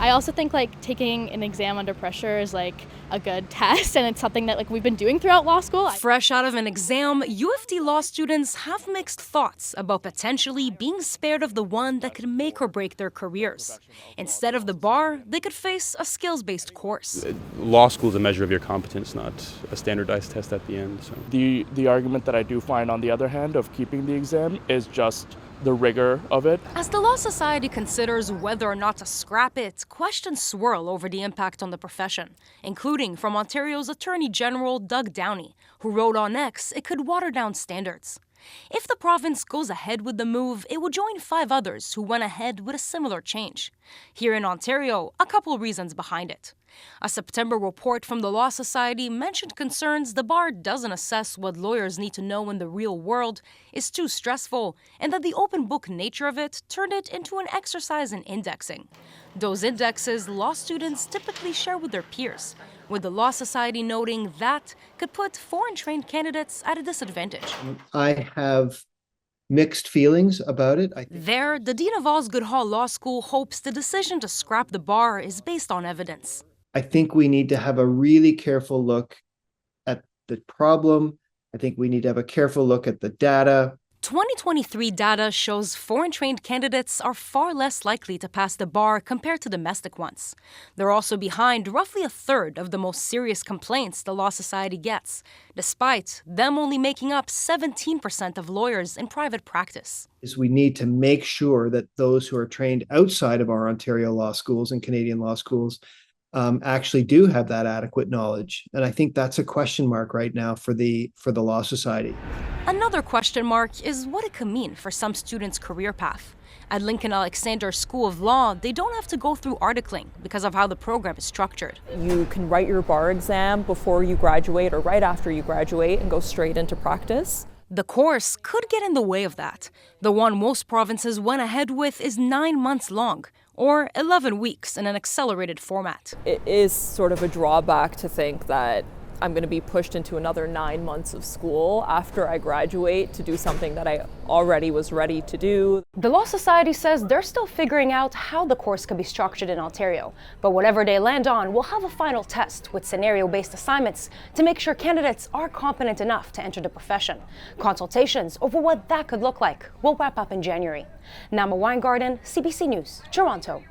I also think like taking an exam under pressure is like a good test, and it's something that like we've been doing throughout law school. Fresh out of an exam, U of T law students have mixed thoughts about potentially being spared of the one that could make or break their careers. Instead of the bar, they could face a skills-based course. Law school is a measure of your competence, not a standardized test at the end. So. The argument that I do find, on the other hand, of keeping the exam is just the rigor of it. As the Law Society considers whether or not to scrap it, questions swirl over the impact on the profession, including from Ontario's Attorney General Doug Downey, who wrote on X it could water down standards. If the province goes ahead with the move, it will join 5 others who went ahead with a similar change. Here in Ontario, a couple reasons behind it. A September report from the Law Society mentioned concerns the bar doesn't assess what lawyers need to know in the real world, is too stressful, and that the open book nature of it turned it into an exercise in indexing. Those indexes law students typically share with their peers, with the Law Society noting that could put foreign-trained candidates at a disadvantage. I have mixed feelings about it. There, the Dean of Osgoode Hall Law School hopes the decision to scrap the bar is based on evidence. I think we need to have a really careful look at the problem. I think we need to have a careful look at the data. 2023 data shows foreign-trained candidates are far less likely to pass the bar compared to domestic ones. They're also behind roughly a third of the most serious complaints the Law Society gets, despite them only making up 17% of lawyers in private practice. We need to make sure that those who are trained outside of our Ontario law schools and Canadian law schools actually do have that adequate knowledge. And I think that's a question mark right now for the Law Society. Another question mark is what it could mean for some students' career path. At Lincoln Alexander School of Law, they don't have to go through articling because of how the program is structured. You can write your bar exam before you graduate or right after you graduate and go straight into practice. The course could get in the way of that. The one most provinces went ahead with is 9 months long, or 11 weeks in an accelerated format. It is sort of a drawback to think that I'm going to be pushed into another 9 months of school after I graduate to do something that I already was ready to do. The Law Society says they're still figuring out how the course could be structured in Ontario, but whatever they land on, we'll have a final test with scenario-based assignments to make sure candidates are competent enough to enter the profession. Consultations over what that could look like will wrap up in January. Naama Weingarten, CBC News, Toronto.